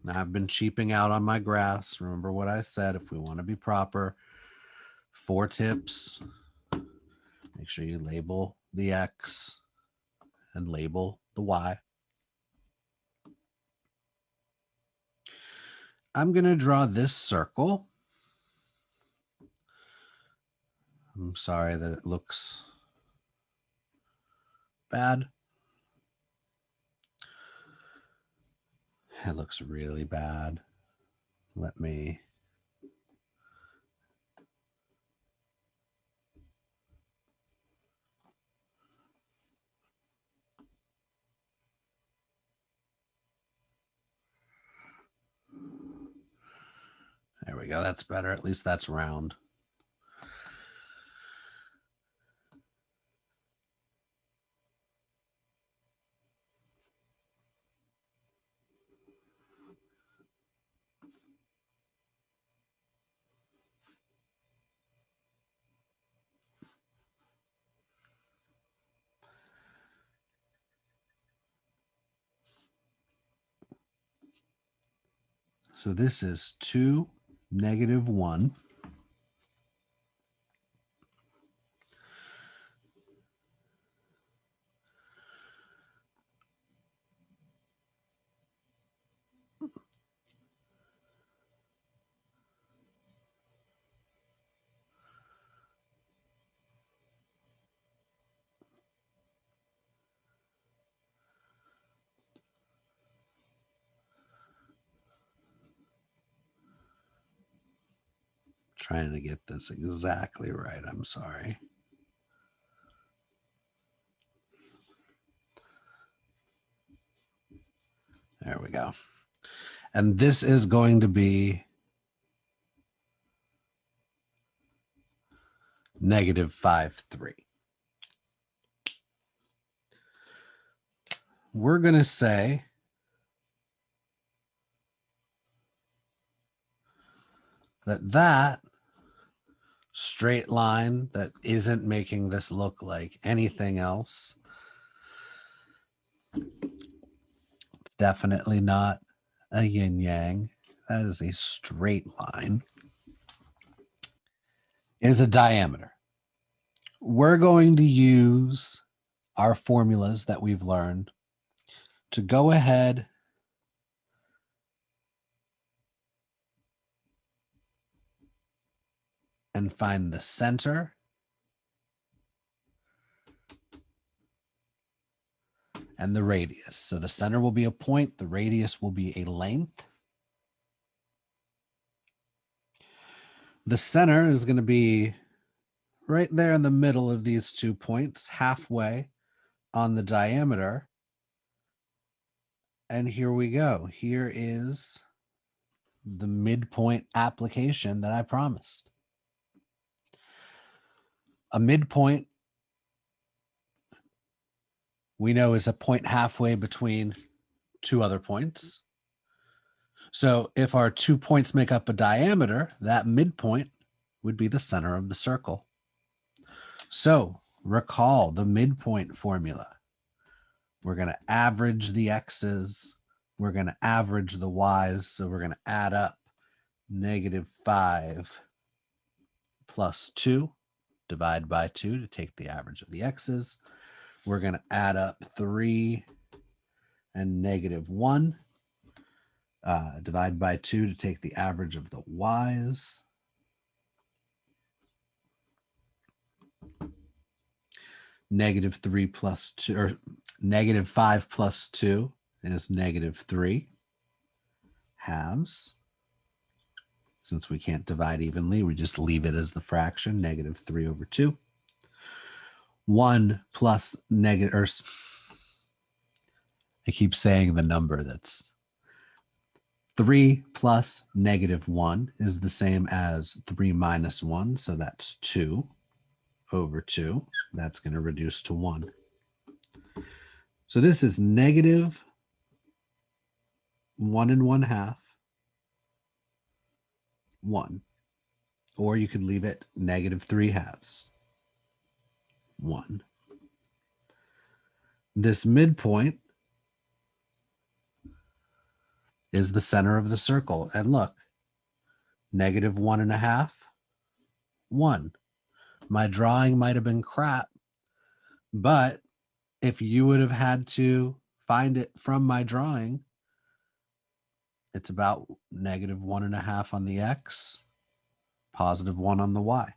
I've been cheaping out on my graphs. Remember what I said, if we want to be proper, 4 tips. Make sure you label the X and label the Y. I'm going to draw this circle. I'm sorry that it looks bad. It looks really bad. Let me... There we go. That's better. At least that's round. So this is 2, -1. Trying to get this exactly right. I'm sorry. There we go. And this is going to be -5, 3. We're going to say that straight line that isn't making this look like anything else, it's definitely not a yin yang. That is a straight line, is a diameter. We're going to use our formulas that we've learned to go ahead and find the center and the radius. So the center will be a point, the radius will be a length. The center is going to be right there in the middle of these 2 points, halfway on the diameter. And here we go. Here is the midpoint application that I promised. A midpoint, we know, is a point halfway between 2 other points. So if our 2 points make up a diameter, that midpoint would be the center of the circle. So recall the midpoint formula. We're going to average the x's. We're going to average the y's. So we're going to add up -5 plus 2, divide by 2 to take the average of the x's. We're going to add up 3 and -1. Divide by 2 to take the average of the y's. -3 plus 2, or -5 plus 2 is -3 halves. Since we can't divide evenly, we just leave it as the fraction, -3/2. 1 plus negative, or I keep saying the number that's 3 plus -1 is the same as 3 minus 1. So that's 2/2. That's going to reduce to 1. So this is -1 1/2, 1. Or you could leave it -3 halves, 1. This midpoint is the center of the circle. And look, -1.5, 1. My drawing might have been crap, but if you would have had to find it from my drawing, it's about -1.5 on the X, +1 on the Y.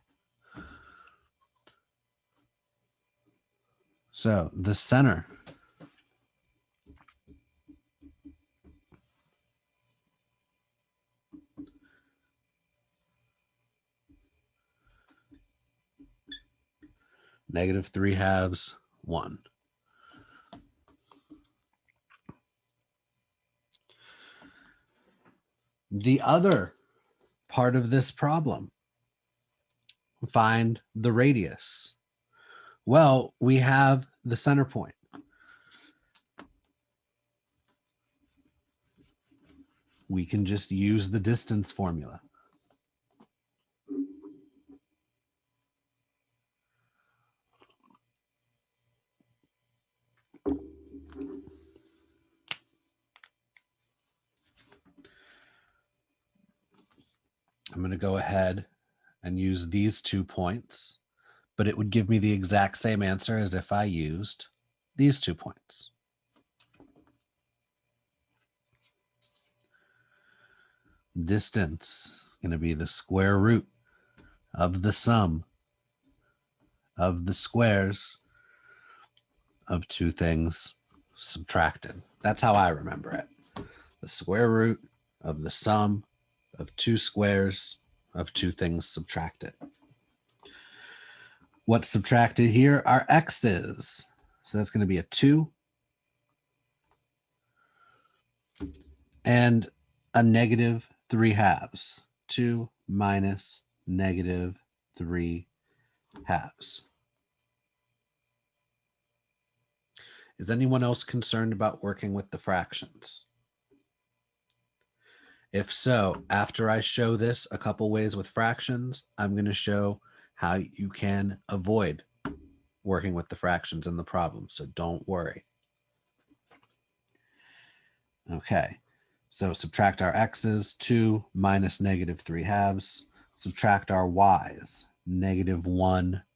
So the center -3/2, 1. The other part of this problem, find the radius. Well, we have the center point. We can just use the distance formula. I'm going to go ahead and use these 2 points, but it would give me the exact same answer as if I used these 2 points. Distance is going to be the square root of the sum of the squares of 2 things subtracted. That's how I remember it. The square root of the sum of 2 squares of 2 things subtracted. What's subtracted here are x's. So that's going to be a 2 and a -3/2. 2 minus -3/2. Is anyone else concerned about working with the fractions? If so, after I show this a couple ways with fractions, I'm going to show how you can avoid working with the fractions in the problem. So don't worry. Okay, so subtract our x's, 2 minus -3/2. Subtract our y's, -1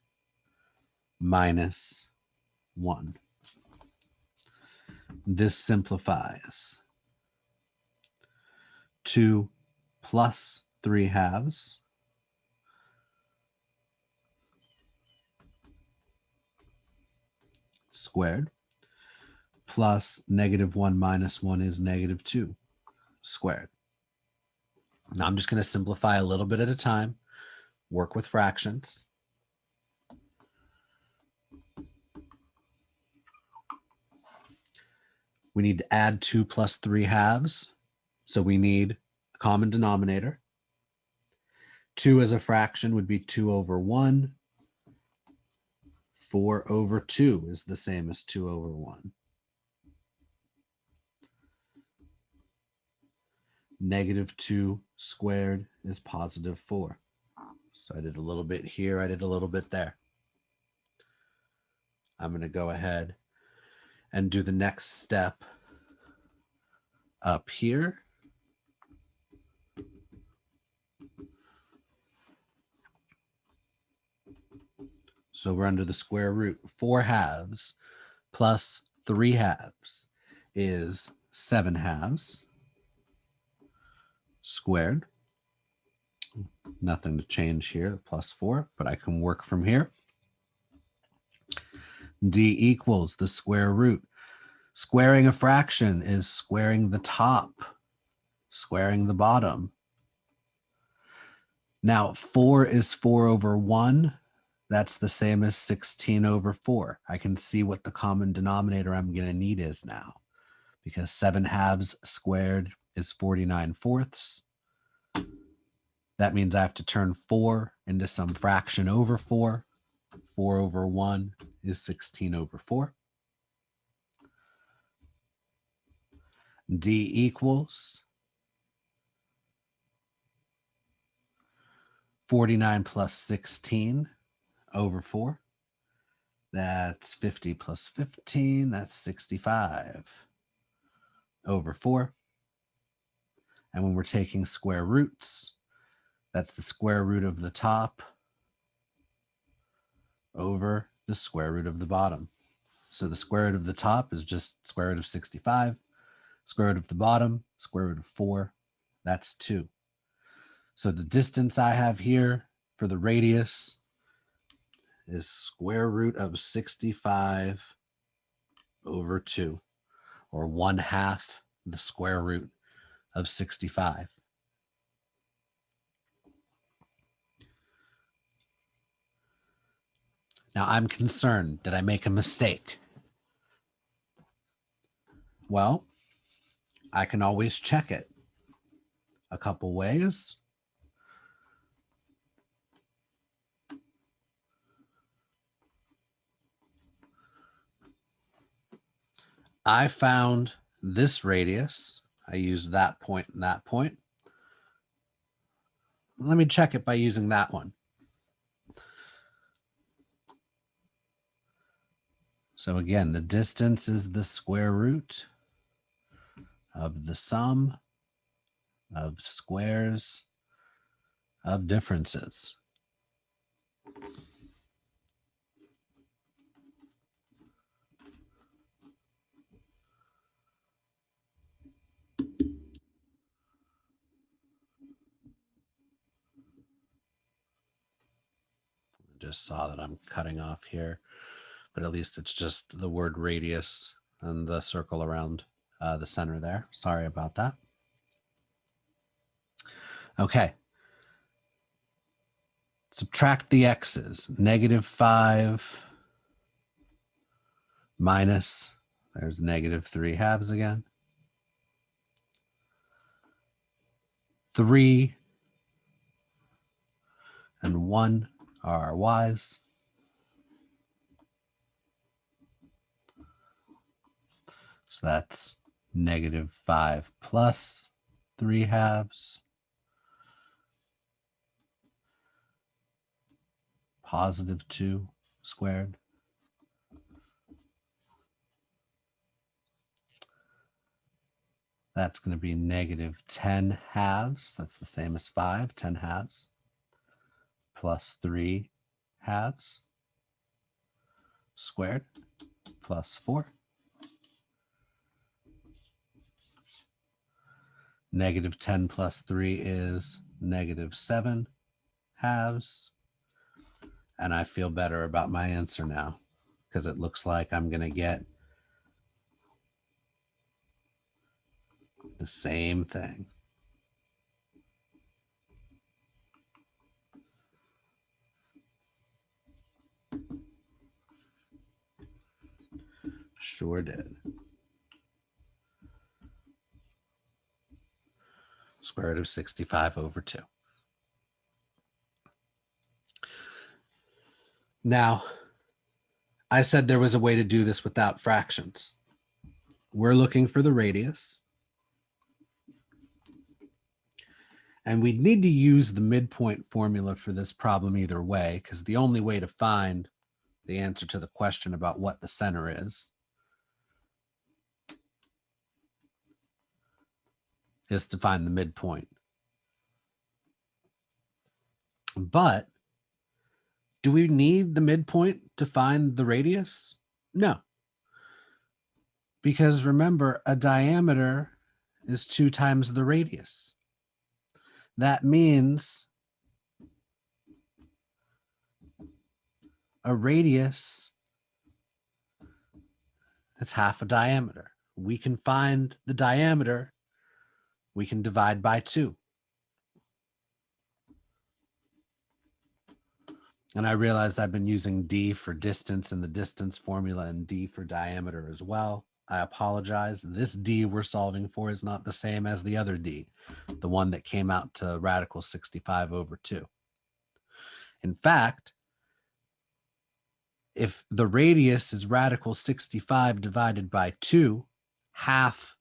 minus 1. This simplifies. 2 plus 3/2 squared plus -1 minus 1 is -2 squared. Now I'm just going to simplify a little bit at a time, work with fractions. We need to add 2 plus 3/2. So we need a common denominator. 2 as a fraction would be 2 over 1. 4 over 2 is the same as 2 over 1. -2 squared is +4. So I did a little bit here, I did a little bit there. I'm going to go ahead and do the next step up here. So we're under the square root. 4/2 plus 3/2 is 7/2 squared. Nothing to change here, +4, but I can work from here. D equals the square root. Squaring a fraction is squaring the top, squaring the bottom. Now, 4 is 4 over 1. That's the same as 16 over 4. I can see what the common denominator I'm going to need is now, because 7/2 squared is 49/4. That means I have to turn 4 into some fraction over 4. 4 over 1 is 16 over 4. D equals 49 plus 16 over 4. That's 50 plus 15. That's 65 over 4. And when we're taking square roots, that's the square root of the top over the square root of the bottom. So the square root of the top is just square root of 65. Square root of the bottom, square root of 4. That's 2. So the distance I have here for the radius is square root of 65 over 2, or 1/2 the square root of 65. Now I'm concerned, did I make a mistake? Well, I can always check it a couple ways. I found this radius. I used that point and that point. Let me check it by using that one. So again, the distance is the square root of the sum of squares of differences. Just saw that I'm cutting off here, but at least it's just the word radius and the circle around the center there. Sorry about that. Okay. Subtract the x's. -5 minus, there's -3/2 again. 3 and 1 are our y's. So that's -5 plus 3/2 +2 squared. That's going to be -10/2. That's the same as 5, 10/2 plus 3/2 squared plus 4. -10 plus 3 is -7/2. And I feel better about my answer now because it looks like I'm going to get the same thing. Sure did. Square root of 65 over 2. Now, I said there was a way to do this without fractions. We're looking for the radius. And we'd need to use the midpoint formula for this problem either way, because the only way to find the answer to the question about what the center is to find the midpoint. But do we need the midpoint to find the radius? No. Because remember, a diameter is 2 times the radius. That means a radius is half a diameter. We can find the diameter. We can divide by 2. And I realized I've been using d for distance in the distance formula and d for diameter as well. I apologize. This d we're solving for is not the same as the other d, the one that came out to radical 65 over 2. In fact, if the radius is radical 65 divided by 2, half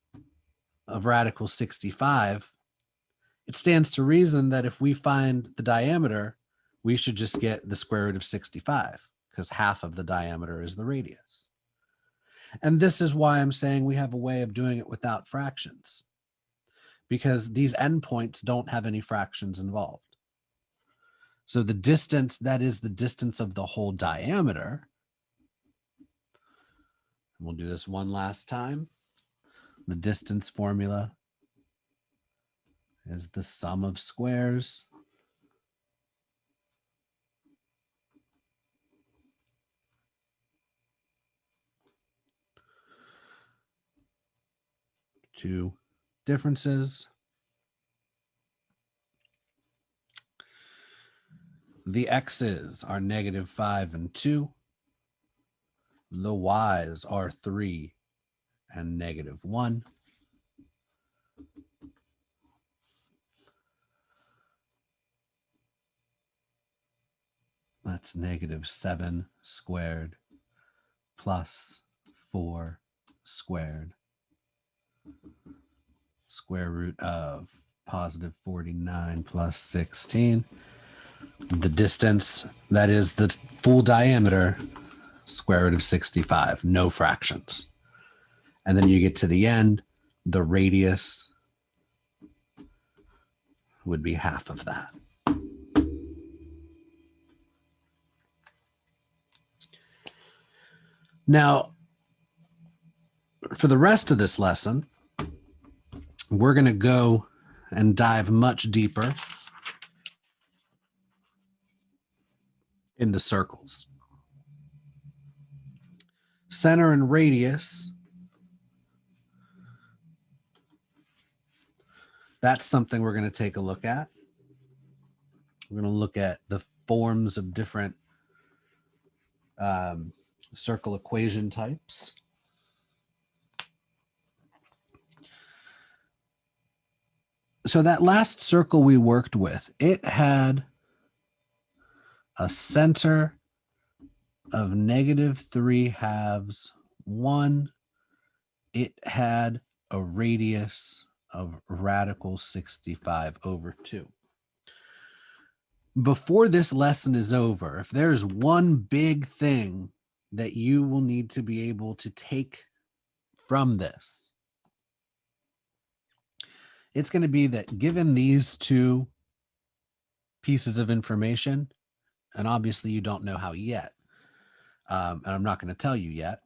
of radical 65, it stands to reason that if we find the diameter, we should just get the square root of 65 because half of the diameter is the radius. And this is why I'm saying we have a way of doing it without fractions. because these endpoints don't have any fractions involved. So the distance, that is the distance of the whole diameter. We'll do this one last time. The distance formula is the sum of squares two differences. The x's are -5 and 2. The y's are 3 and -1. That's -7 squared plus 4 squared. Square root of +49 plus 16. The distance, that is the full diameter, square root of 65, no fractions. And then you get to the end, the radius would be half of that. Now, for the rest of this lesson, we're going to go and dive much deeper into circles. Center and radius, that's something we're going to take a look at. We're going to look at the forms of different circle equation types. So that last circle we worked with, it had a center of -3/2, 1. It had a radius of radical 65/2. Before this lesson is over, if there's one big thing that you will need to be able to take from this, it's going to be that given these two pieces of information, and obviously you don't know how yet, and I'm not going to tell you yet,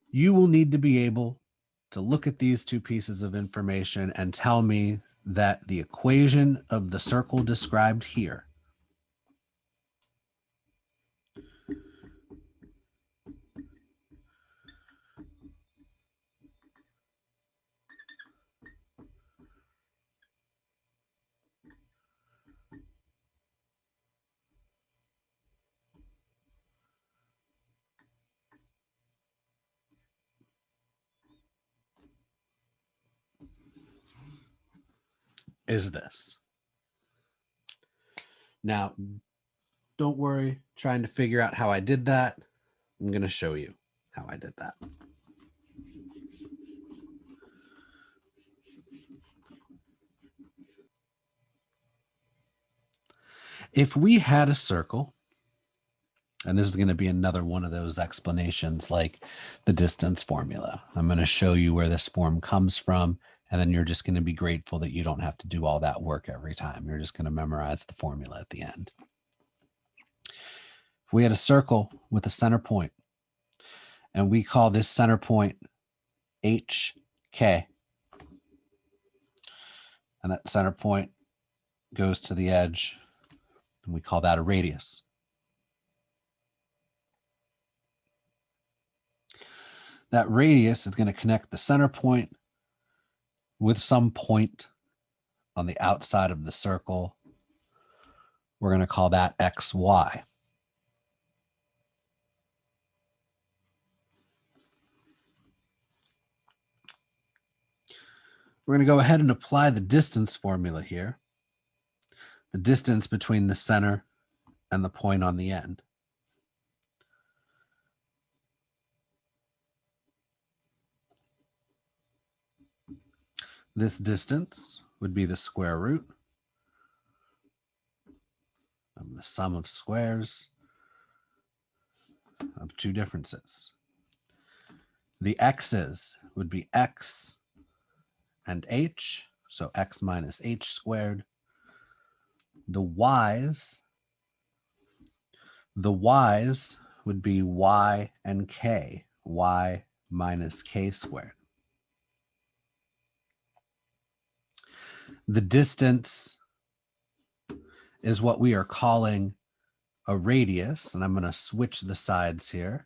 you will need to be able to look at these two pieces of information and tell me that the equation of the circle described here is this. Now, don't worry trying to figure out how I did that. I'm going to show you how I did that. If we had a circle, and this is going to be another one of those explanations like the distance formula. I'm going to show you where this form comes from, and then you're just going to be grateful that you don't have to do all that work every time. You're just going to memorize the formula at the end. If we had a circle with a center point, and we call this center point HK, and that center point goes to the edge, and we call that a radius. That radius is going to connect the center point with some point on the outside of the circle. We're going to call that XY. We're going to go ahead and apply the distance formula here. The distance between the center and the point on the end. This distance would be the square root of the sum of squares of two differences. The x's would be x and h, so x minus h squared. The y's would be y and k, y minus k squared. The distance is what we are calling a radius, and I'm going to switch the sides here.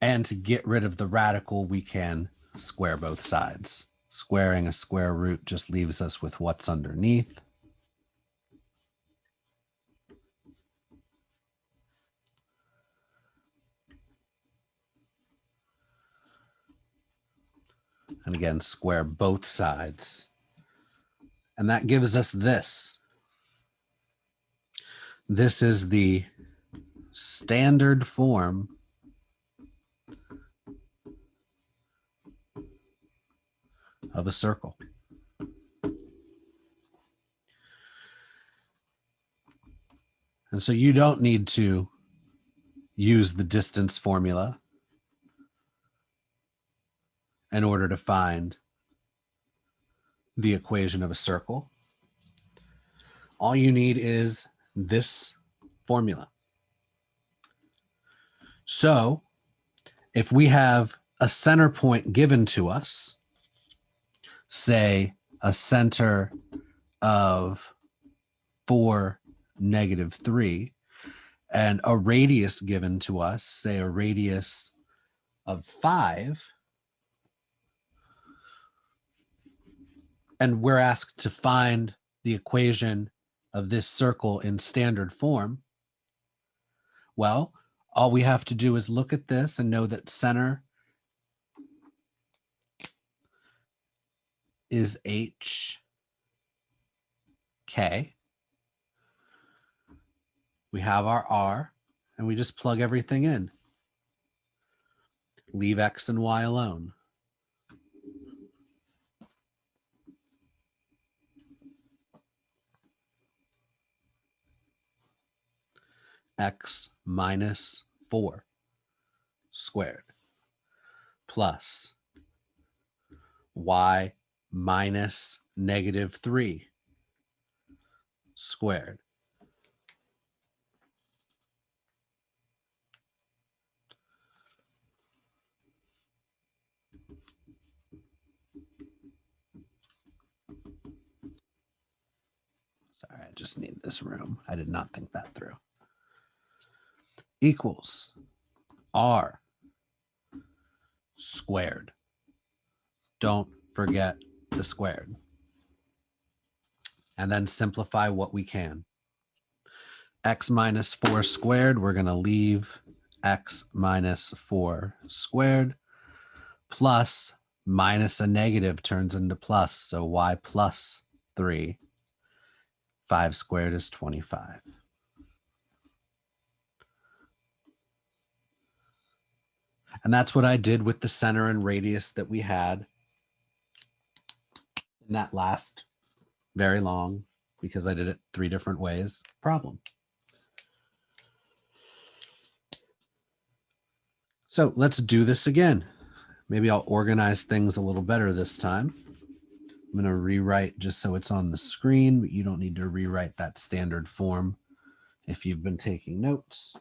And to get rid of the radical, we can square both sides. Squaring a square root just leaves us with what's underneath. And again, square both sides. And that gives us this. This is the standard form of a circle. And so you don't need to use the distance formula in order to find the equation of a circle. All you need is this formula. So if we have a center point given to us, say a center of 4, -3, and a radius given to us, say a radius of 5, and we're asked to find the equation of this circle in standard form, well, all we have to do is look at this and know that center is HK. We have our R, and we just plug everything in. Leave X and Y alone. X minus 4 squared plus Y minus -3 squared Sorry, I just need this room. I did not think that through. Equals R squared. Don't forget the squared. And then simplify what we can. X minus 4 squared, we're going to leave X minus 4 squared, plus minus a negative turns into plus, so Y plus 3. 5 squared is 25. And that's what I did with the center and radius that we had in that last very long, because I did it 3 different ways, problem. So let's do this again. Maybe I'll organize things a little better this time. I'm going to rewrite just so it's on the screen, but you don't need to rewrite that standard form if you've been taking notes.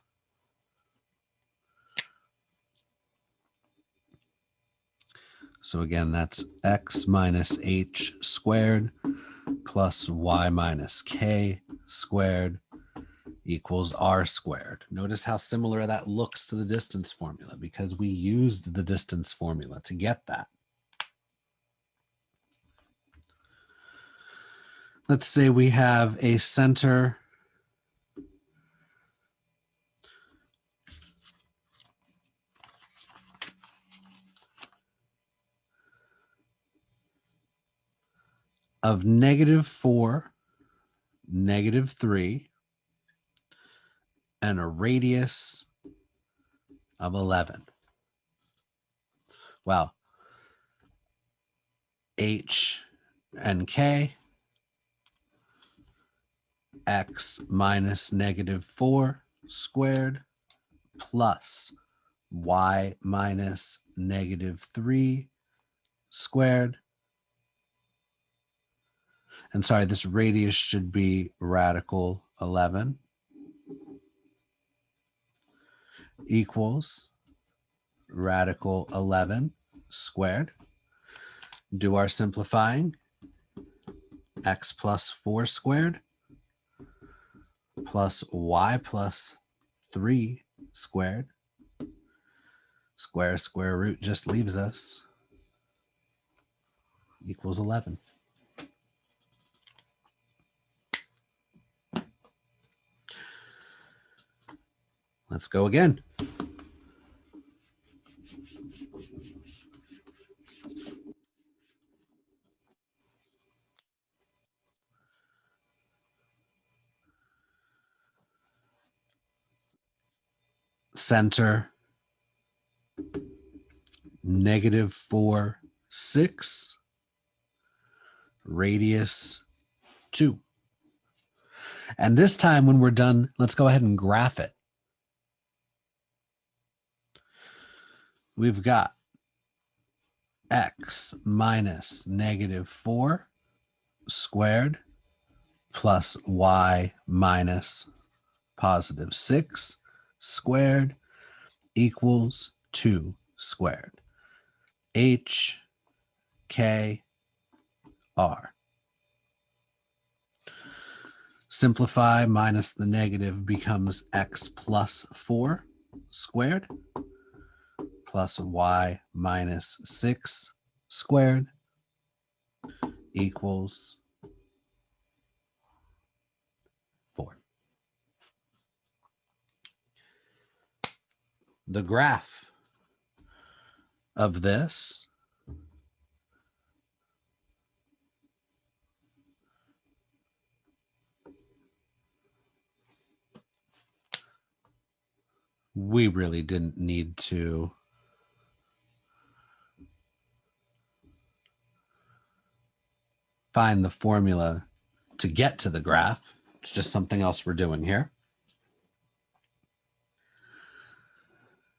So again, that's X minus H squared plus Y minus K squared equals R squared. Notice how similar that looks to the distance formula because we used the distance formula to get that. Let's say we have a center of -4, -3, and a radius of 11. Well, H and K x minus -4 squared plus y minus -3 squared. And sorry, this radius should be radical 11 equals radical 11 squared. Do our simplifying. X plus 4 squared plus y plus 3 squared. Square root just leaves us equals 11. Let's go again. Center -4, 6. Radius 2. And this time when we're done, let's go ahead and graph it. We've got x minus -4 squared plus y minus +6 squared equals 2 squared. H, K, R. Simplify, minus the negative becomes x plus 4 squared plus y minus 6 squared equals 4. The graph of this we really didn't need to find the formula to get to the graph. It's just something else we're doing here.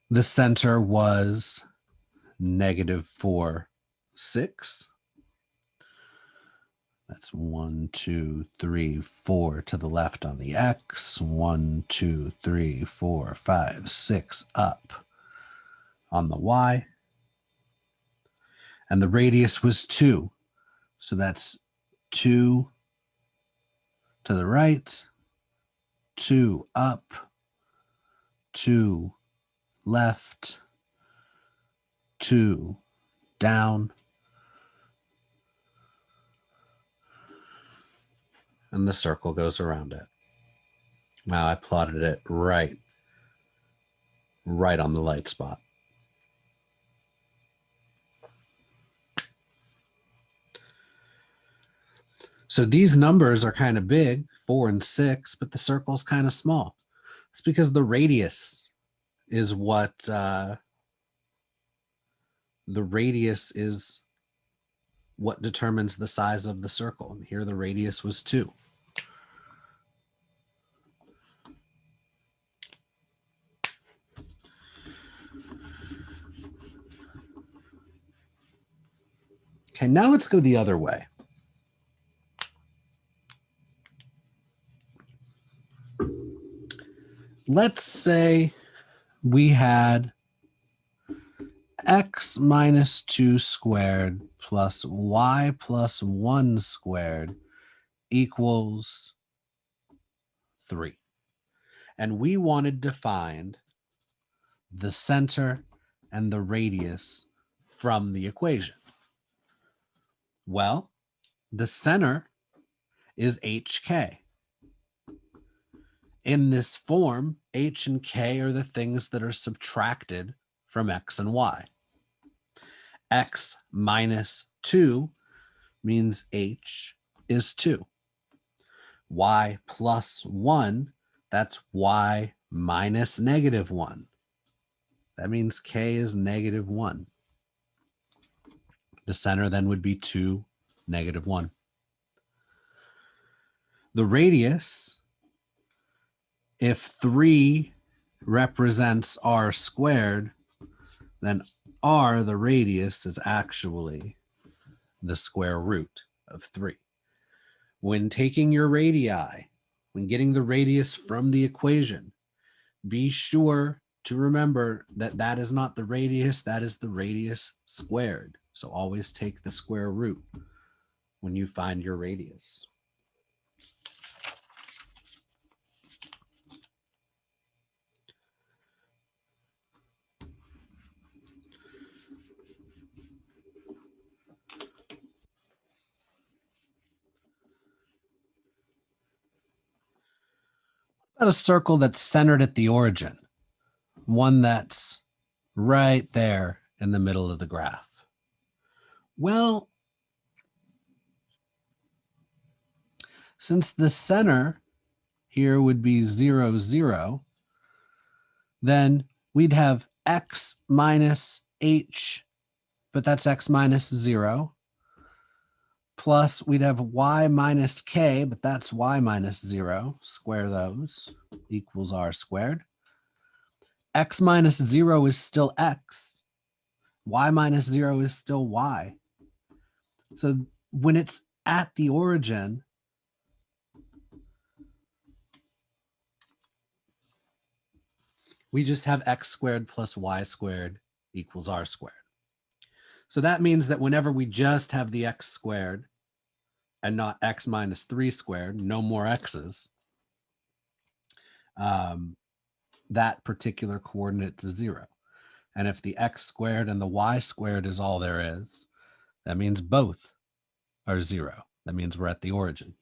The center was -4, 6. That's 1, 2, 3, 4 to the left on the x. 1, 2, 3, 4, 5, 6 up on the y. And the radius was 2. So that's 2 to the right, 2 up, 2 left, 2 down. And the circle goes around it. Wow, I plotted it right on the light spot. So these numbers are kind of big, 4 and 6, but the circle's kind of small. It's because the radius is what determines the size of the circle. And here the radius was 2. Okay, now let's go the other way. Let's say we had x minus 2 squared plus y plus 1 squared equals 3. And we wanted to find the center and the radius from the equation. Well, the center is HK. In this form, H and K are the things that are subtracted from X and Y. X minus 2 means H is 2. Y plus 1, that's Y minus -1. That means K is -1. The center then would be 2, -1. The radius, if 3 represents r squared, then r, the radius, is actually the square root of 3. When taking your radii, when getting the radius from the equation, be sure to remember that that is not the radius, that is the radius squared. So always take the square root when you find your radius. About a circle that's centered at the origin, one that's right there in the middle of the graph? Well, since the center here would be 0, 0, then we'd have x minus h, but that's x minus 0, plus we'd have y minus k, but that's y minus 0. Square those, equals r squared. X minus 0 is still x. Y minus 0 is still y. So when it's at the origin, we just have x squared plus y squared equals r squared. So that means that whenever we just have the x squared and not x minus 3 squared, no more x's, that particular coordinate is 0. And if the x squared and the y squared is all there is, that means both are 0. That means we're at the origin.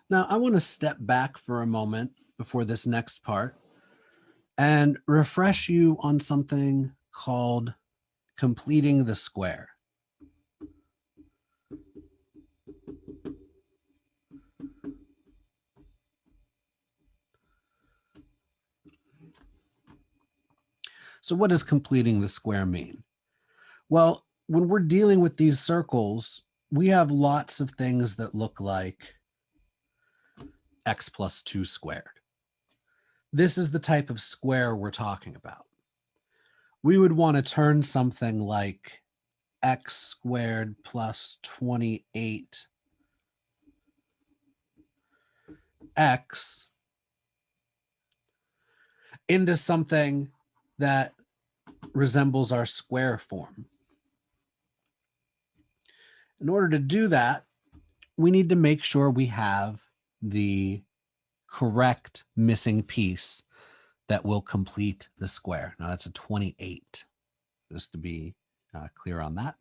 Now, I want to step back for a moment before this next part and refresh you on something called completing the square. So what does completing the square mean? Well, when we're dealing with these circles, we have lots of things that look like x plus 2 squared. This is the type of square we're talking about. We would want to turn something like x squared plus 28x into something that resembles our square form. In order to do that, we need to make sure we have the correct missing piece that will complete the square. Now that's a 28, just to be clear on that.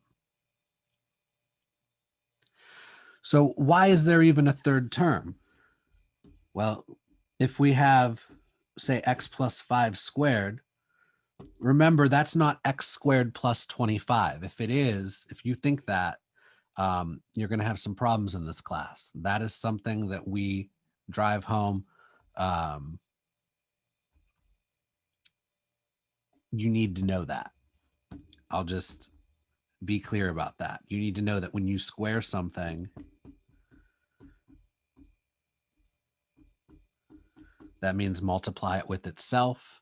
So why is there even a third term? Well, if we have, say, x plus 5 squared, remember that's not x squared plus 25. If it is, if you think that, you're going to have some problems in this class. That is something that we drive home. You need to know that. I'll just be clear about that. You need to know that when you square something, that means multiply it with itself.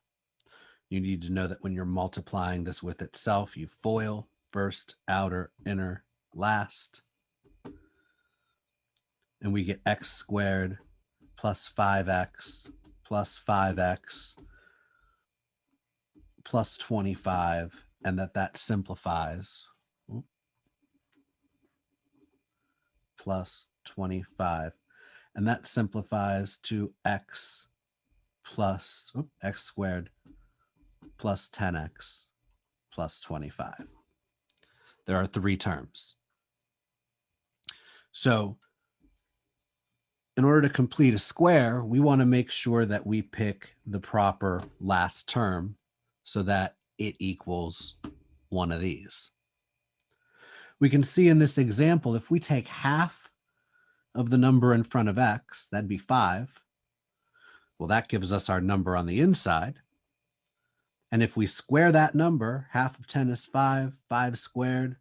You need to know that when you're multiplying this with itself, you FOIL, first, outer, inner, last. And we get x squared plus 5x plus 5x plus 25, and that simplifies plus 25. And that simplifies to x plus x squared plus 10x plus 25. There are 3 terms. So in order to complete a square, we want to make sure that we pick the proper last term so that it equals one of these. We can see in this example, if we take half of the number in front of x, that'd be 5. Well, that gives us our number on the inside. And if we square that number, half of 10 is 5, 5 squared,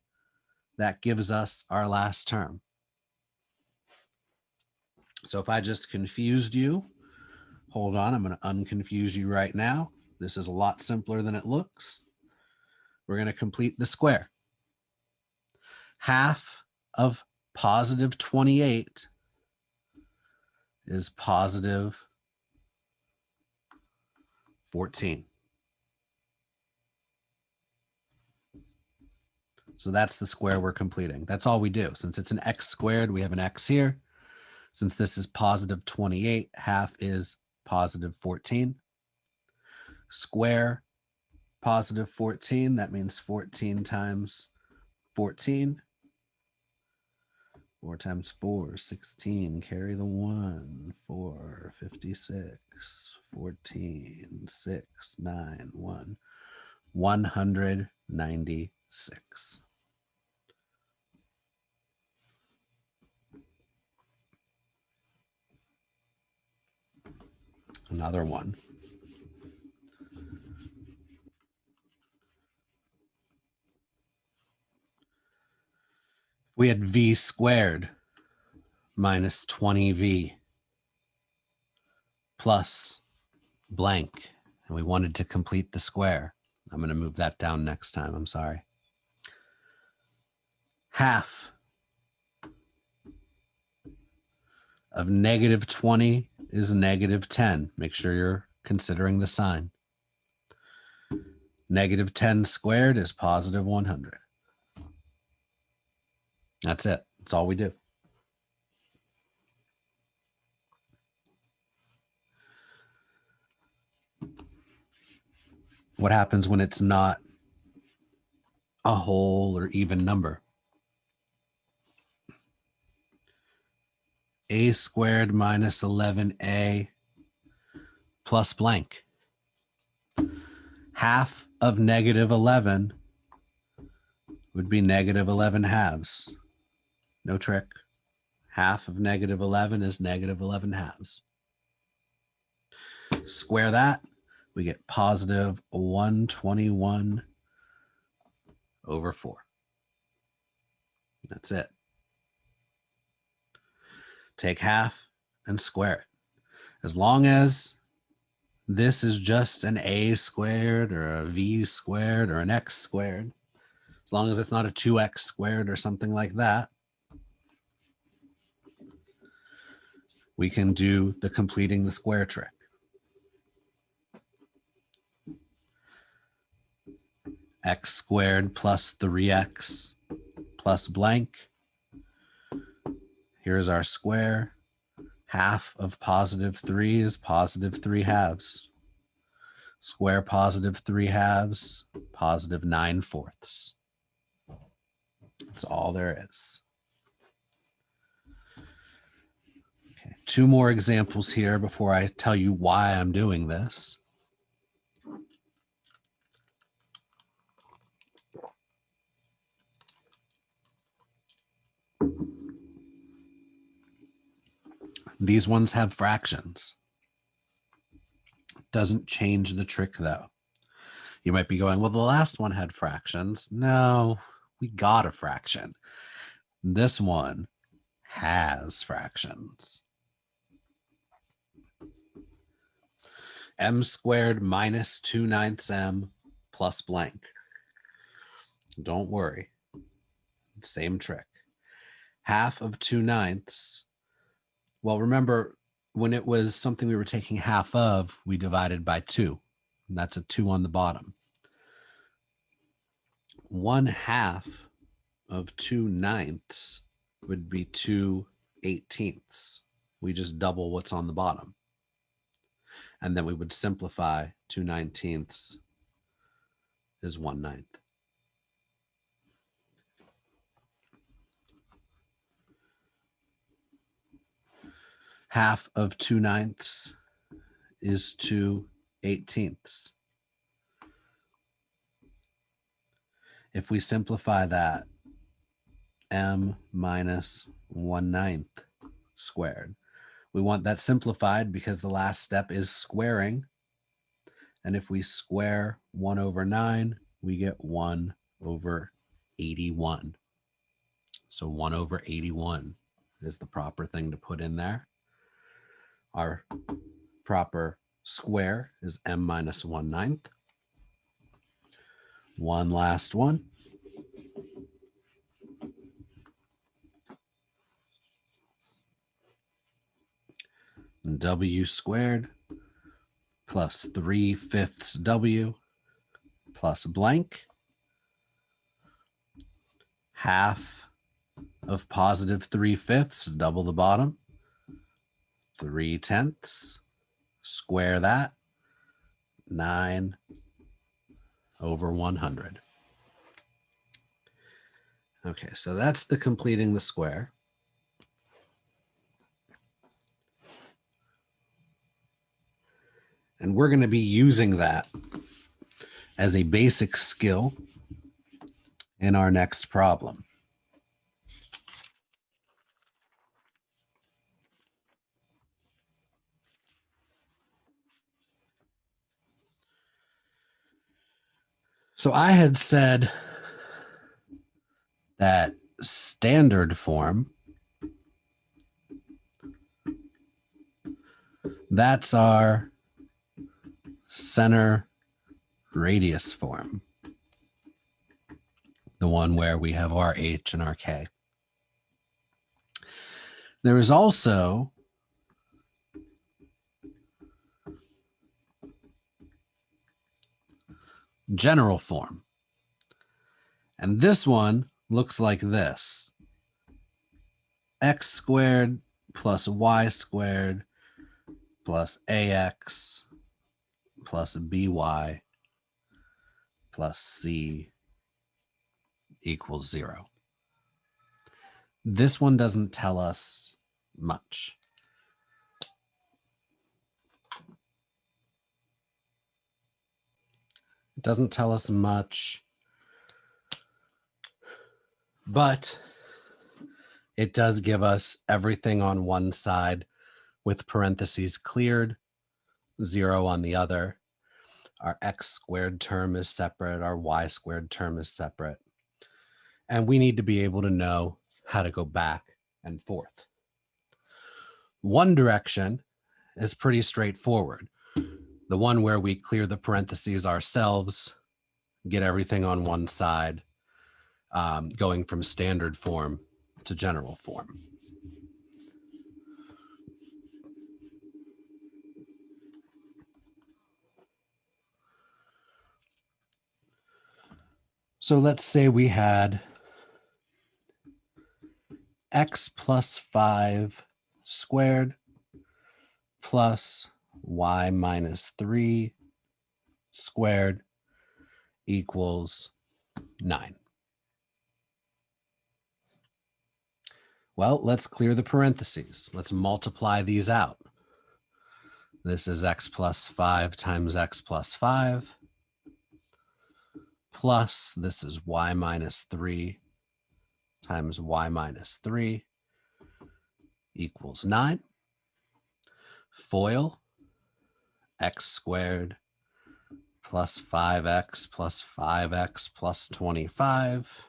that gives us our last term. So if I just confused you, hold on, I'm going to unconfuse you right now. This is a lot simpler than it looks. We're going to complete the square. Half of positive 28 is positive 14. So that's the square we're completing. That's all we do. Since it's an x squared, we have an x here. Since this is positive 28, half is positive 14. Square positive 14, that means 14 times 14. 4 times 4, 16. Carry the 1. 4, 56. 14, 6, 9, 1. 196. Another one. We had v squared minus 20v plus blank, and we wanted to complete the square. I'm going to move that down next time. I'm sorry. Half of negative 20 is negative 10. Make sure you're considering the sign. Negative 10 squared is positive 100. That's it. That's all we do. What happens when it's not a whole or even number? A squared minus 11a plus blank. Half of negative 11 would be negative 11 halves. No trick. Half of negative 11 is negative 11 halves. Square that, we get positive 121 over 4. That's it. Take half and square it. As long as this is just an a squared or a v squared or an x squared, as long as it's not a 2x squared or something like that, we can do the completing the square trick. X squared plus 3x plus blank. Here's our square. Half of positive 3 is positive 3 halves. Square positive 3 halves, positive 9 fourths. That's all there is. Okay, 2 more examples here before I tell you why I'm doing this. These ones have fractions. Doesn't change the trick though. You might be going, well, the last one had fractions. No, we got a fraction. This one has fractions. M squared minus 2/9 m plus blank. Don't worry. Same trick. Half of 2/9. Well, remember, when it was something we were taking half of, we divided by 2. And that's a 2 on the bottom. 1/2 of 2/9 would be 2/18. We just double what's on the bottom. And then we would simplify 2/19 is 1/9. Half of 2/9 is 2/18. If we simplify that, m minus 1/9 squared. We want that simplified because the last step is squaring. And if we square 1/9, we get 1/81. So 1/81 is the proper thing to put in there. Our proper square is m minus 1/9. One last one. W squared plus 3/5 W plus blank. Half of positive 3/5, double the bottom. 3/10. Square that. 9/100. Okay, so that's the completing the square. And we're going to be using that as a basic skill in our next problem. So I had said that standard form, that's our center radius form, the one where we have our h and our k. There is also general form. And this one looks like this. X squared plus y squared plus ax plus by plus c equals 0. This one doesn't tell us much. It doesn't tell us much, but it does give us everything on one side with parentheses cleared, 0 on the other. Our x squared term is separate. Our y squared term is separate. And we need to be able to know how to go back and forth. One direction is pretty straightforward. The one where we clear the parentheses ourselves, get everything on one side, going from standard form to general form. So let's say we had x plus 5 squared plus y minus 3 squared equals 9. Well, let's clear the parentheses. Let's multiply these out. This is x plus 5 times x plus 5 plus this is y minus 3 times y minus 3 equals 9. FOIL, x squared plus 5x plus 5x plus 25.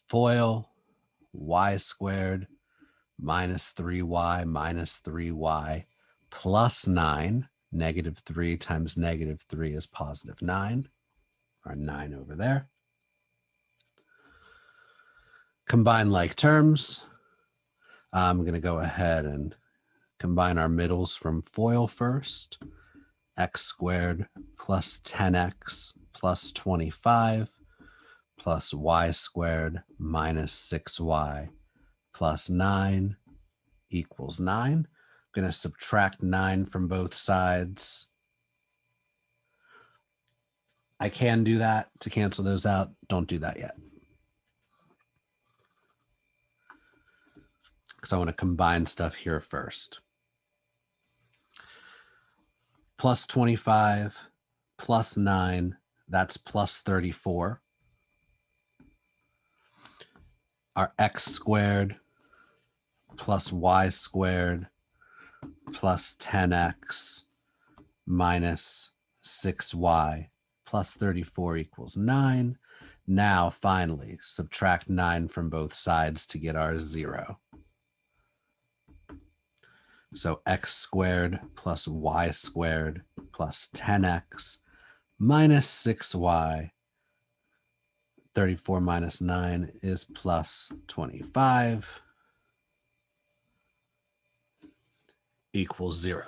FOIL, y squared minus 3y plus 9. Negative 3 times negative 3 is positive 9. Our 9 over there. Combine like terms. I'm going to go ahead and combine our middles from FOIL first. X squared plus 10x plus 25 plus y squared minus 6y plus 9 equals 9. I'm going to subtract 9 from both sides. I can do that to cancel those out. Don't do that yet, because I want to combine stuff here first. Plus 25 plus 9, that's plus 34. our x squared plus y squared plus 10x minus 6y plus 34 equals 9. Now, finally, subtract 9 from both sides to get our 0. So x squared plus y squared plus 10x minus 6y. 34 minus 9 is plus 25 equals 0.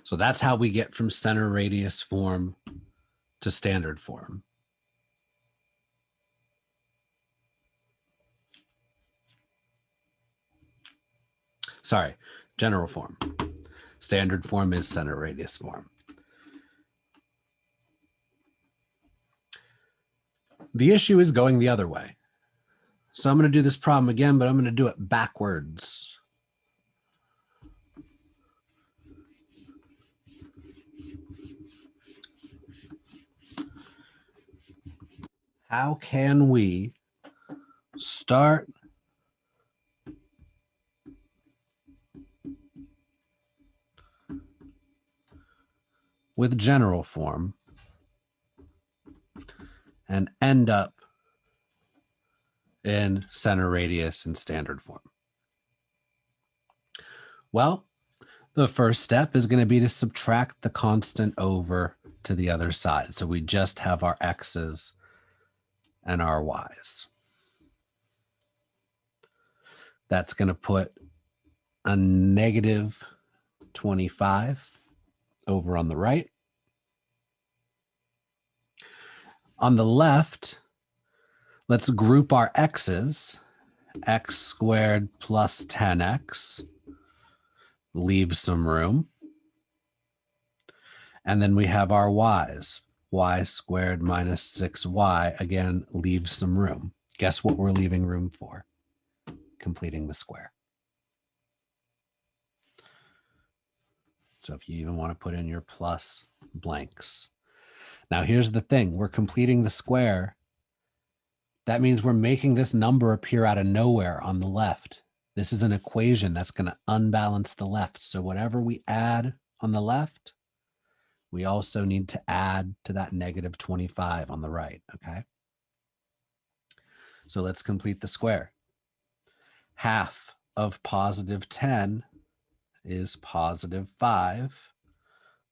So that's how we get from center radius form to standard form. Sorry, general form. Standard form is center radius form. The issue is going the other way. So I'm going to do this problem again, but I'm going to do it backwards. How can we start with general form and end up in center radius and standard form? Well, the first step is going to be to subtract the constant over to the other side. So we just have our x's and our y's. That's going to put a negative 25 over on the right. On the left, let's group our x's. X squared plus 10x. Leave some room. And then we have our y's. Y squared minus 6y. Again, leave some room. Guess what we're leaving room for? Completing the square. So if you even want to put in your plus blanks. Now here's the thing. We're completing the square. That means we're making this number appear out of nowhere on the left. This is an equation that's going to unbalance the left. So whatever we add on the left, we also need to add to that negative 25 on the right, okay? So let's complete the square. Half of positive 10 is positive 5.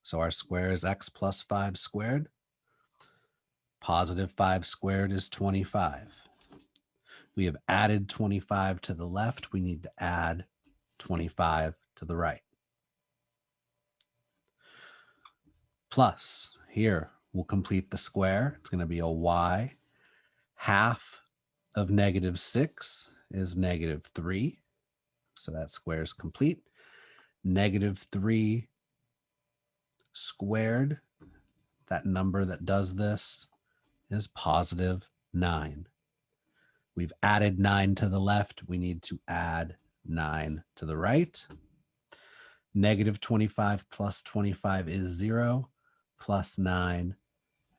So our square is x plus 5 squared. Positive 5 squared is 25. We have added 25 to the left. We need to add 25 to the right. Plus, here, we'll complete the square. It's going to be a y. Half of negative 6 is negative 3. So that square is complete. Negative 3 squared, that number that does this, is positive 9. We've added 9 to the left. We need to add 9 to the right. Negative 25 plus 25 is 0. Plus 9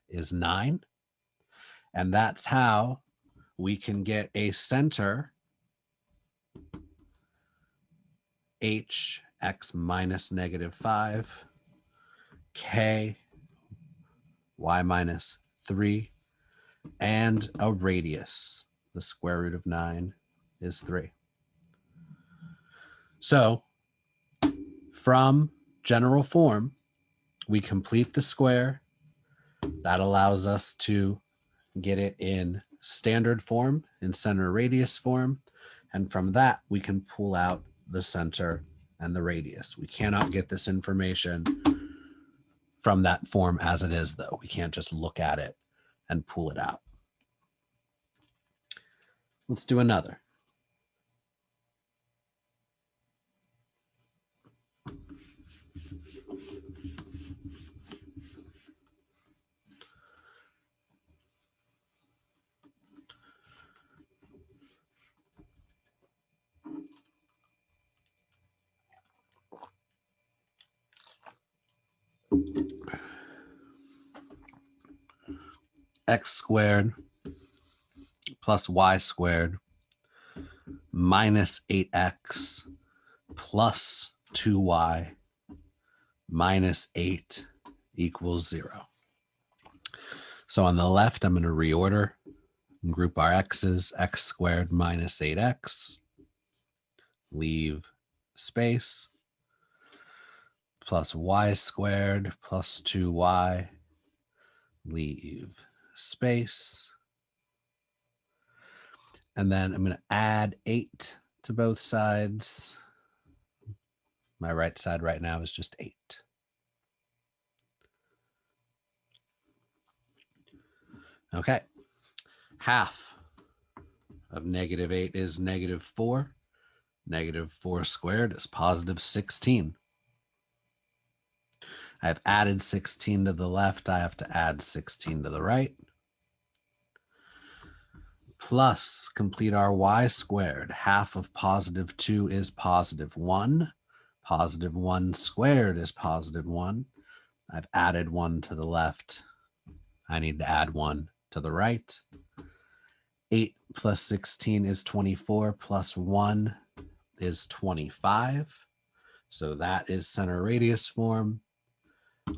is 9. And that's how we can get a center h x minus negative 5, k y minus 3, and a radius. The square root of 9 is 3. So from general form, we complete the square. That allows us to get it in standard form, in center radius form. And from that, we can pull out the center and the radius. We cannot get this information from that form as it is, though. We can't just look at it and pull it out. Let's do another. X squared plus y squared minus 8x plus 2y minus 8 equals 0. So on the left, I'm going to reorder and group our x's, x squared minus 8x, leave space, plus y squared plus 2y, leave space. And then I'm going to add 8 to both sides. My right side right now is just 8. Okay. Half of negative 8 is negative 4. Negative 4 squared is positive 16. I've added 16 to the left. I have to add 16 to the right. Plus, complete our y squared. Half of positive 2 is positive 1. Positive 1 squared is positive 1. I've added 1 to the left. I need to add 1 to the right. 8 plus 16 is 24, plus 1 is 25. So that is center radius form.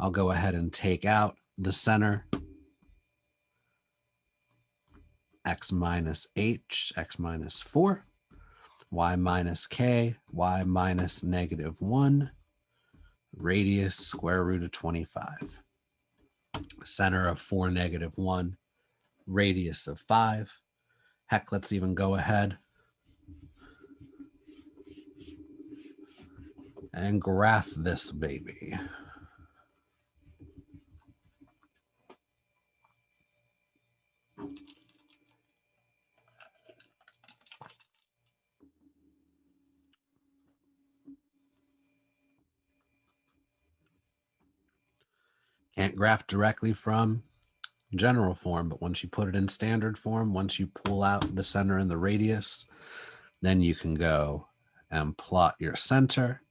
I'll go ahead and take out the center. X minus h, x minus 4, y minus k, y minus negative 1, radius square root of 25. Center of 4, negative 1, radius of 5. Heck, let's even go ahead and graph this baby. Can't graph directly from general form, but once you put it in standard form, once you pull out the center and the radius, then you can go and plot your center.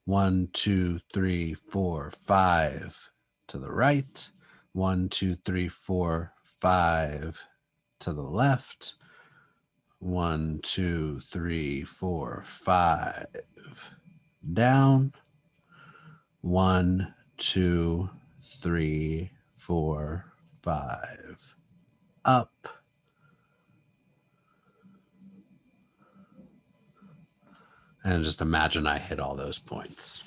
1, 2, 3, 4, 5 to the right. 1, 2, 3, 4, 5 to the left. 1, 2, 3, 4, 5 down. 1, 2, 3, 4, 5 up. And just imagine I hit all those points.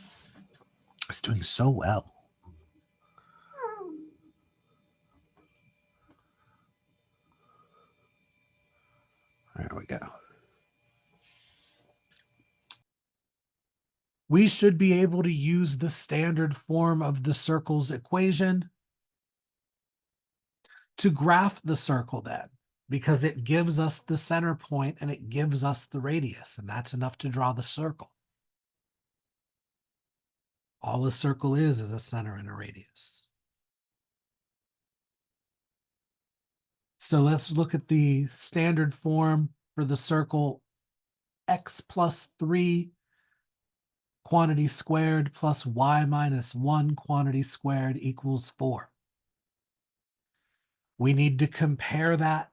It's doing so well. There we go. We should be able to use the standard form of the circle's equation to graph the circle then, because it gives us the center point and it gives us the radius, and that's enough to draw the circle. All the circle is a center and a radius. So let's look at the standard form for the circle. X plus 3 quantity squared plus y minus 1 quantity squared equals 4. We need to compare that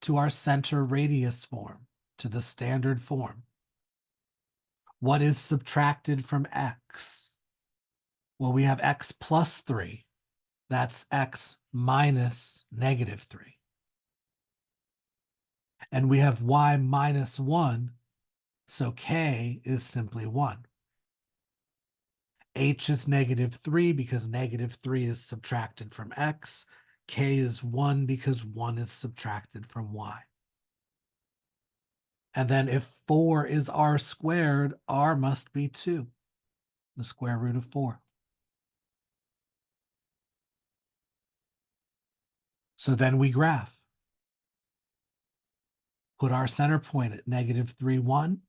to our center radius form, to the standard form. What is subtracted from x? Well, we have x plus 3. That's x minus negative 3. And we have y minus 1, so k is simply 1. H is negative 3 because negative 3 is subtracted from x. K is 1 because 1 is subtracted from y. And then if 4 is r squared, r must be 2, the square root of 4. So then we graph. Put our center point at negative 3, 1.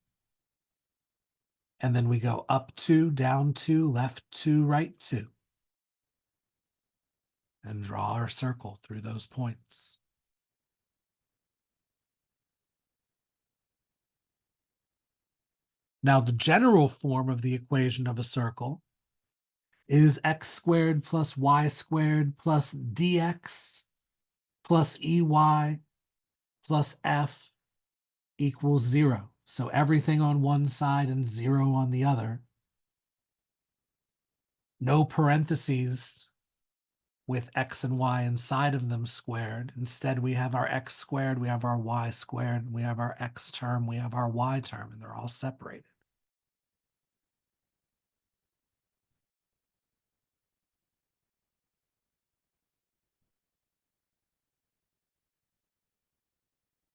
And then we go up 2, down 2, left 2, right 2. And draw our circle through those points. Now, the general form of the equation of a circle is x squared plus y squared plus dx plus EY plus F equals 0. So everything on one side and 0 on the other. No parentheses with X and Y inside of them squared. Instead, we have our X squared, we have our Y squared, we have our X term, we have our Y term, and they're all separated.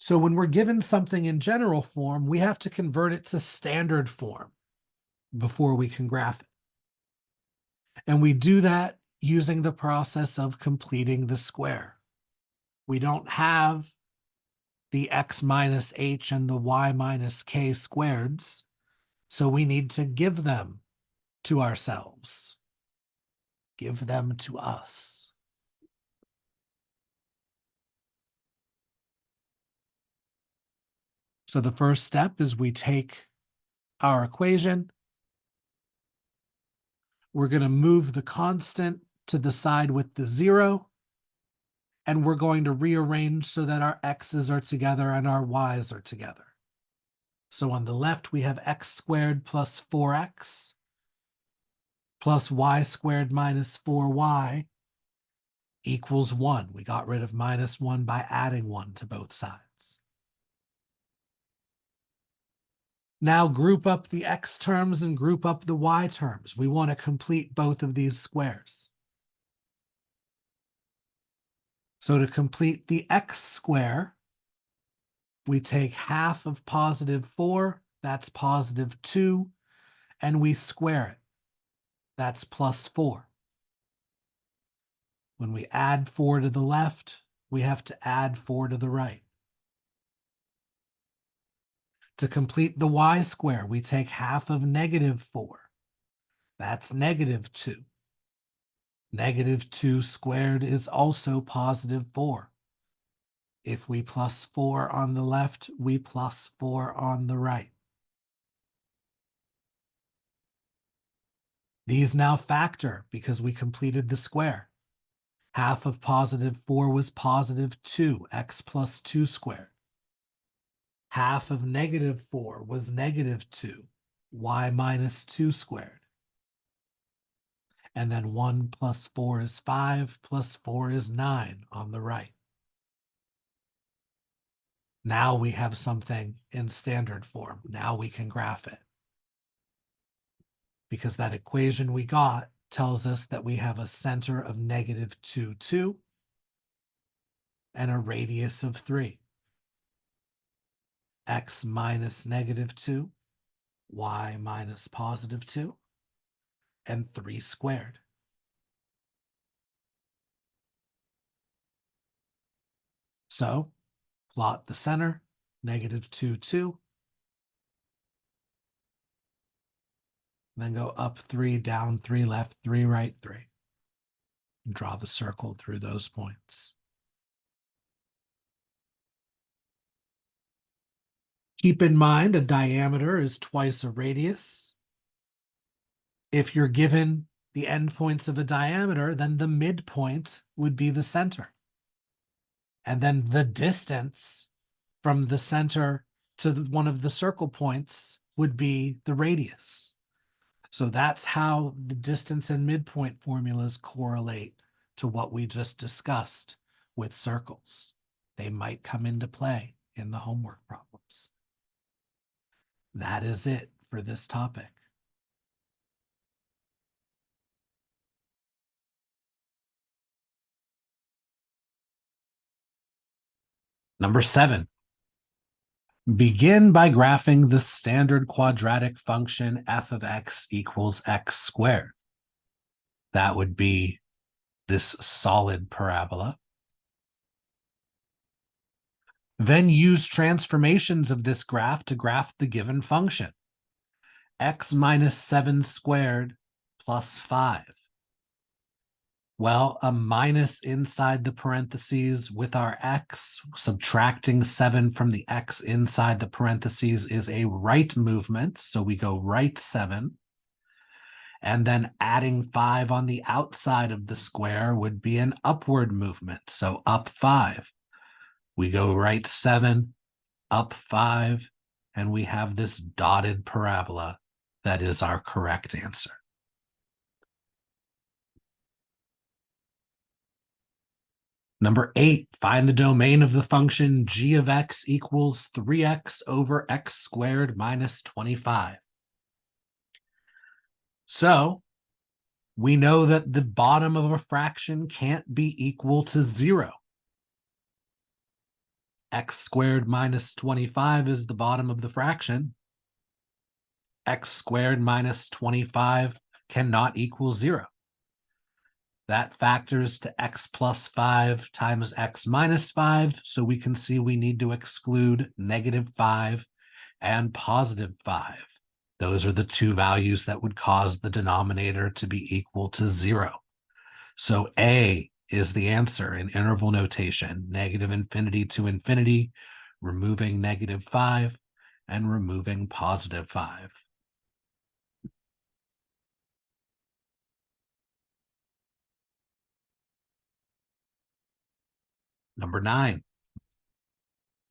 So when we're given something in general form, we have to convert it to standard form before we can graph it. And we do that using the process of completing the square. We don't have the x minus h and the y minus k squareds, so we need to give them to ourselves. Give them to us. So the first step is we take our equation. We're going to move the constant to the side with the 0, and we're going to rearrange so that our x's are together and our y's are together. So on the left, we have x squared plus 4x plus y squared minus 4y equals 1. We got rid of minus 1 by adding 1 to both sides. Now group up the x terms and group up the y terms. We want to complete both of these squares. So to complete the x square, we take half of positive 4, that's positive 2, and we square it. That's plus 4. When we add 4 to the left, we have to add 4 to the right. To complete the y square, we take half of negative 4. That's negative 2. Negative 2 squared is also positive 4. If we plus 4 on the left, we plus 4 on the right. These now factor because we completed the square. Half of positive 4 was positive 2, x plus 2 squared. Half of negative 4 was negative 2, y minus 2 squared. And then 1 plus 4 is 5, plus 4 is 9 on the right. Now we have something in standard form. Now we can graph it. Because that equation we got tells us that we have a center of negative 2, 2, and a radius of 3. X minus negative 2, y minus positive 2, and 3 squared. So plot the center, negative 2, 2. Then go up 3, down 3, left 3, right 3. And draw the circle through those points. Keep in mind a diameter is twice a radius. If you're given the endpoints of a diameter, then the midpoint would be the center. And then the distance from the center to one of the circle points would be the radius. So that's how the distance and midpoint formulas correlate to what we just discussed with circles. They might come into play in the homework problems. That is it for this topic. Number 7. Begin by graphing the standard quadratic function f of x equals x squared. That would be this solid parabola. Then use transformations of this graph to graph the given function. X minus 7 squared plus 5. Well, a minus inside the parentheses with our x, subtracting 7 from the x inside the parentheses is a right movement, so we go right 7. And then adding 5 on the outside of the square would be an upward movement. So up 5. We go right 7, up 5, and we have this dotted parabola that is our correct answer. Number 8, find the domain of the function g of x equals 3x over x squared minus 25. So we know that the bottom of a fraction can't be equal to 0. X squared minus 25 is the bottom of the fraction. X squared minus 25 cannot equal 0. That factors to x plus 5 times x minus 5, so we can see we need to exclude negative 5 and positive 5. Those are the two values that would cause the denominator to be equal to 0. So A is the answer in interval notation, negative infinity to infinity, removing negative 5 and removing positive 5. Number 9,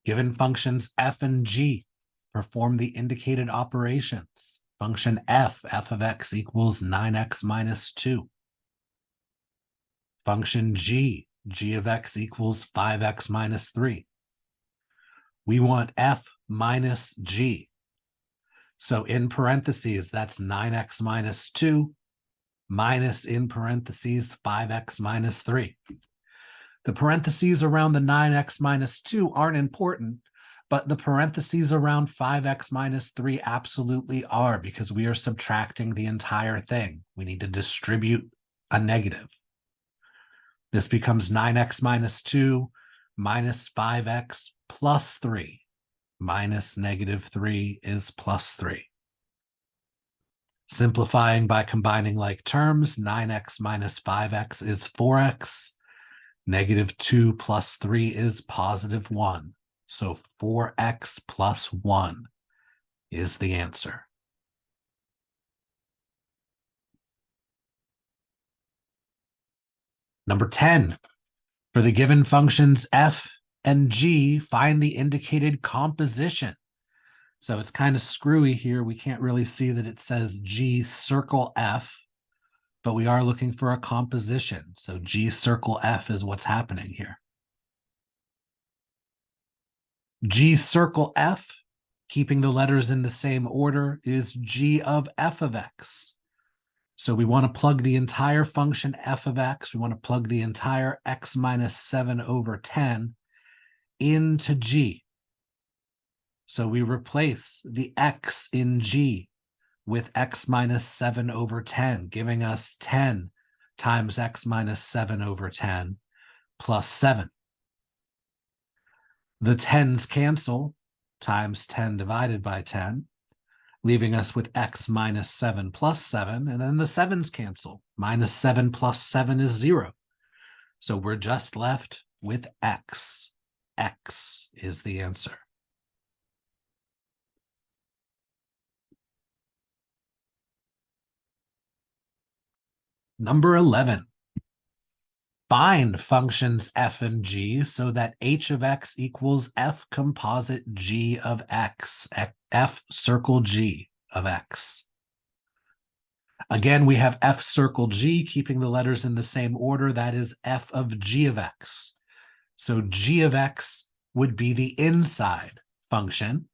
given functions f and g, perform the indicated operations. Function f of x equals 9x minus 2. Function g of x equals 5x minus 3. We want f minus g. So in parentheses, that's 9x minus 2 minus in parentheses 5x minus 3. The parentheses around the 9x minus 2 aren't important, but the parentheses around 5x minus 3 absolutely are, because we are subtracting the entire thing. We need to distribute a negative. This becomes 9x minus 2 minus 5x plus 3. Minus negative 3 is plus 3. Simplifying by combining like terms, 9x minus 5x is 4x. Negative 2 plus 3 is positive 1. So 4x plus 1 is the answer. Number 10, for the given functions f and g, find the indicated composition. So it's kind of screwy here. We can't really see that it says g circle f, but we are looking for a composition. So g circle f is what's happening here. G circle f, keeping the letters in the same order, is g of f of x. So we want to plug the entire function f of x, we want to plug the entire x minus 7 over 10 into g. So we replace the x in g with x minus 7 over 10, giving us 10 times x minus 7 over 10 plus 7. The 10s cancel, times 10 divided by 10, leaving us with x minus 7 plus 7, and then the 7s cancel. Minus 7 plus 7 is 0. So we're just left with x. X is the answer. Number 11. Find functions f and g so that h of x equals f composite g of x, f circle g of x. Again, we have f circle g, keeping the letters in the same order. That is f of g of x. So g of x would be the inside function.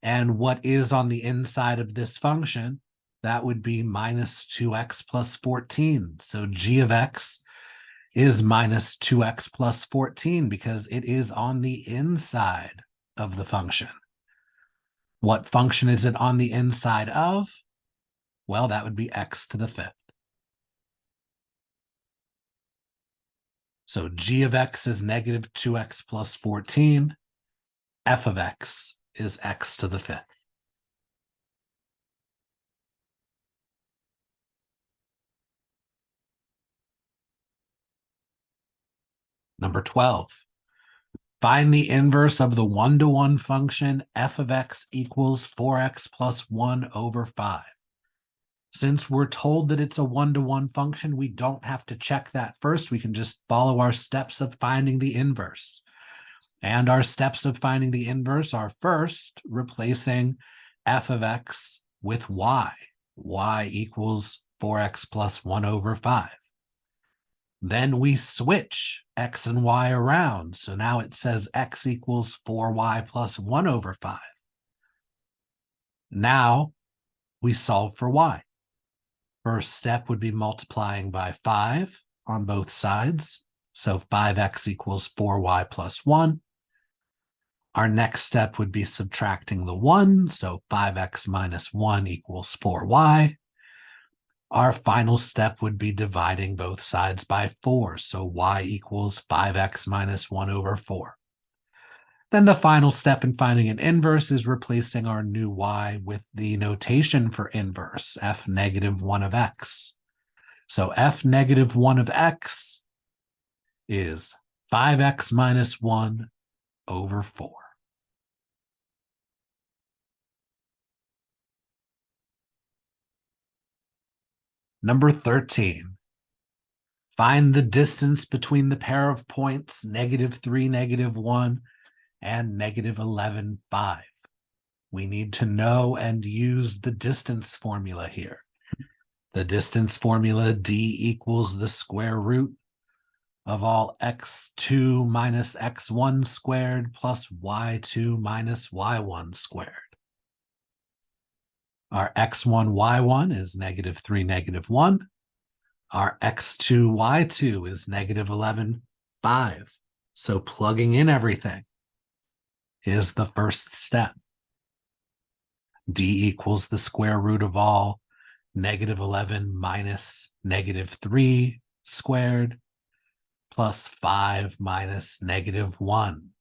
And what is on the inside of this function? That would be minus 2x plus 14. So g of x is minus 2x plus 14 because it is on the inside of the function. What function is it on the inside of? Well, that would be x to the 5th. So g of x is negative 2x plus 14. F of x is x to the 5th. Number 12. Find the inverse of the 1-to-1 function f of x equals 4x plus 1 over 5. Since we're told that it's a one-to-one function, we don't have to check that first. We can just follow our steps of finding the inverse. And our steps of finding the inverse are first replacing f of x with y. Y equals 4x plus 1 over 5. Then we switch x and y around. So now it says x equals 4y plus 1 over 5. Now we solve for y. First step would be multiplying by 5 on both sides. So 5x equals 4y plus 1. Our next step would be subtracting the 1. So 5x minus 1 equals 4y. Our final step would be dividing both sides by 4. So y equals 5x minus 1 over 4. Then the final step in finding an inverse is replacing our new y with the notation for inverse, f negative 1 of x. So f negative 1 of x is 5x minus 1 over 4. Number 13. Find the distance between the pair of points -3, -1, and -11, 5. We need to know and use the distance formula here. The distance formula, d equals the square root of all x2 minus x1 squared plus y2 minus y1 squared. Our x1, y1 is -3, -1. Our x2, y2 is -11, 5. So plugging in everything is the first step. D equals the square root of all -11 minus -3 squared plus 5 minus -1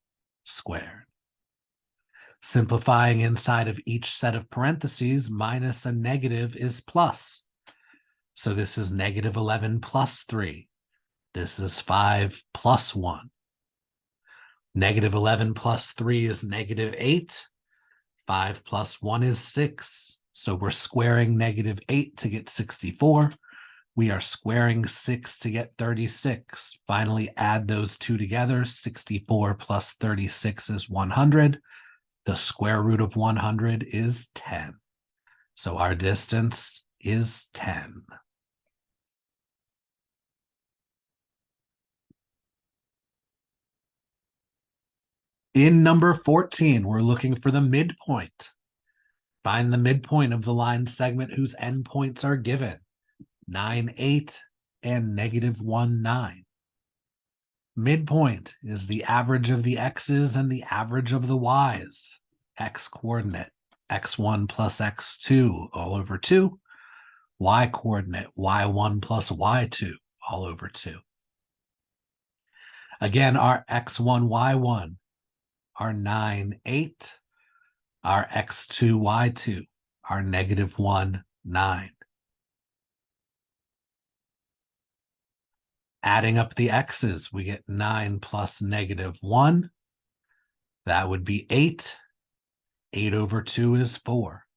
squared. Simplifying inside of each set of parentheses, minus a negative is plus. So this is -11 plus 3. This is 5 plus 1. -11 plus 3 is -8. 5 plus 1 is 6. So we're squaring -8 to get 64. We are squaring 6 to get 36. Finally, add those two together. 64 plus 36 is 100. The square root of 100 is 10. So our distance is 10. In number 14, we're looking for the midpoint. Find the midpoint of the line segment whose endpoints are given, 9, 8, and -1, 9. Midpoint is the average of the x's and the average of the y's. X coordinate, x1 plus x2 all over 2. Y coordinate, y1 plus y2 all over 2. Again, our x1, y1 are 9, 8. Our x2, y2 are -1, 9. Adding up the x's, we get 9 plus -1. That would be 8. 8 over 2 is 4.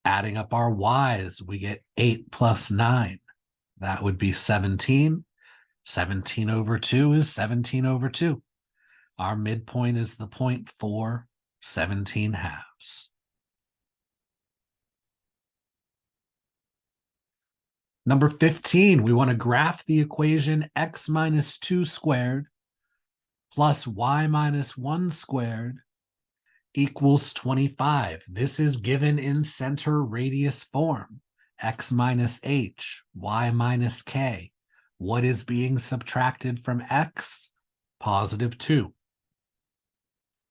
Adding up our y's, we get 8 plus 9. That would be 17. 17 over 2 is 17 over 2. Our midpoint is the point 4, 17 halves. Number 15, we want to graph the equation x minus 2 squared plus y minus 1 squared equals 25. This is given in center radius form. X minus h, y minus k. What is being subtracted from x? Positive 2.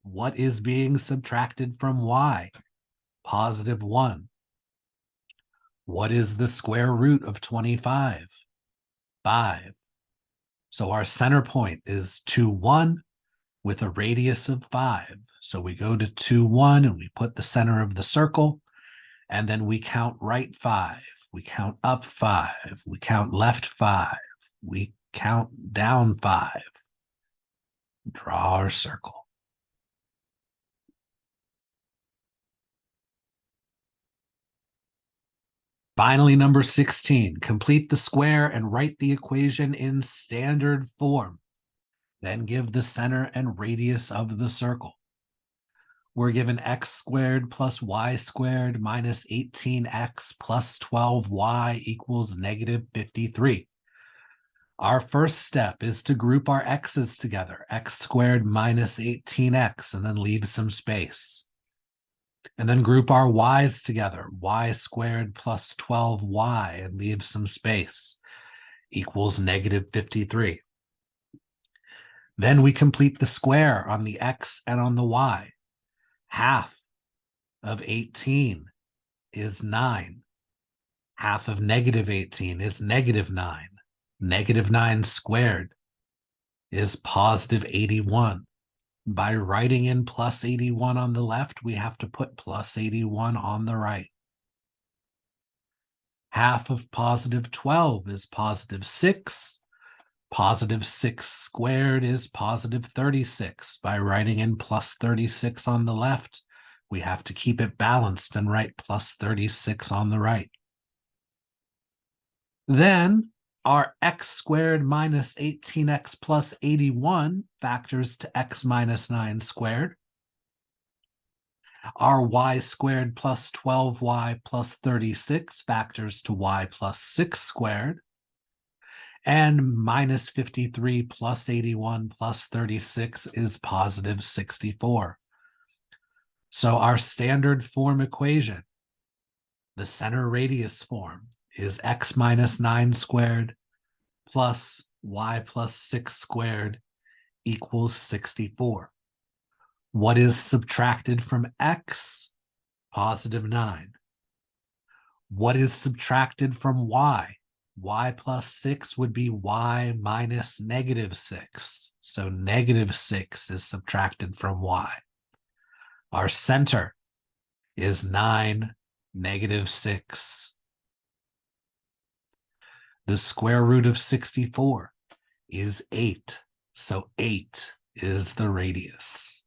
What is being subtracted from y? Positive 1. What is the square root of 25? 5. So our center point is 2, 1 with a radius of 5. So we go to 2, 1 and we put the center of the circle, and then we count right 5. We count up 5. We count left 5. We count down 5. Draw our circle. Finally, number 16, complete the square and write the equation in standard form. Then give the center and radius of the circle. We're given x squared plus y squared minus 18x plus 12y equals negative 53. Our first step is to group our x's together, x squared minus 18x, and then leave some space. And then group our y's together, y squared plus 12y, and leave some space, equals negative 53. Then we complete the square on the x and on the y. Half of 18 is 9. Half of negative 18 is negative 9. Negative 9 squared is positive 81. By writing in plus 81 on the left, we have to put plus 81 on the right. Half of positive 12 is positive 6. Positive 6 squared is positive 36. By writing in plus 36 on the left, we have to keep it balanced and write plus 36 on the right. Then our x squared minus 18x plus 81 factors to x minus 9 squared. Our y squared plus 12y plus 36 factors to y plus 6 squared. And minus 53 plus 81 plus 36 is positive 64. So our standard form equation, the center radius form, is x minus 9 squared plus y plus 6 squared equals 64. What is subtracted from x? Positive 9. What is subtracted from y? Y plus 6 would be y minus negative 6. So negative 6 is subtracted from y. Our center is 9, negative 6. The square root of 64 is 8. So 8 is the radius.